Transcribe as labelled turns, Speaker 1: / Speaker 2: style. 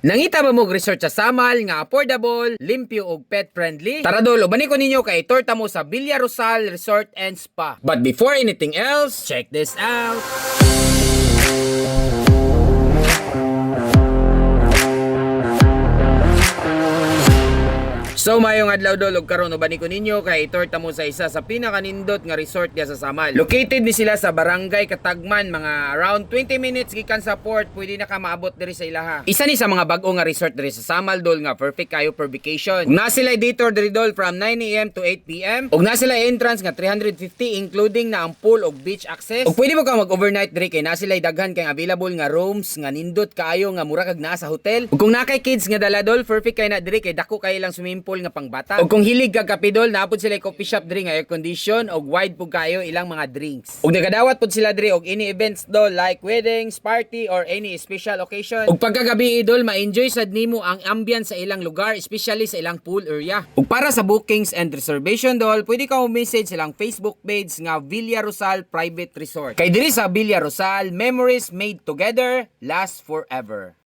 Speaker 1: Nangita ba mo resort sa Samal nga affordable, limpyo ug pet friendly? Tara dol, ubani ko ninyo kay torta mo sa Villa Rosal Resort and Spa. But before anything else, check this out. So mayong adlaw dol, ug karon ubani ko ninyo kay itorta mo sa isa sa pinakanindot nga resort diya sa Samal. Located ni sila sa Barangay Katagman, mga around 20 minutes gikan sa port, pwede na ka maabot diri sa ilaha. Isa ni sa mga bag-o nga resort diri sa Samal dol nga perfect kayo for vacation. Ug na sila dito diri dol from 9 AM to 8 PM. Ug na sila entrance nga 350 including na ang pool ug beach access. Ug pwede mo ka mag-overnight diri kay na sila daghan kay available nga rooms nga nindot kaayo nga mura kag naa sa hotel. Ug kung na kay kids nga dala dol, perfect kay na diri kay dako kay lang swimming pool nga pangbata. Ug kung hilig kag kapidol, naapod sila coffee shop diri nga air condition ug wide pug kayo ilang mga drinks. Ug nagadawat pud sila diri og any events dol like weddings, party or any special occasion. Ug pagkagabi idol, ma-enjoy sad nimo ang ambience sa ilang lugar, especially sa ilang pool area. Ug para sa bookings and reservation dol, pwede ka mo message silang Facebook page nga Villa Rosal Private Resort. Kay diri sa Villa Rosal, memories made together last forever.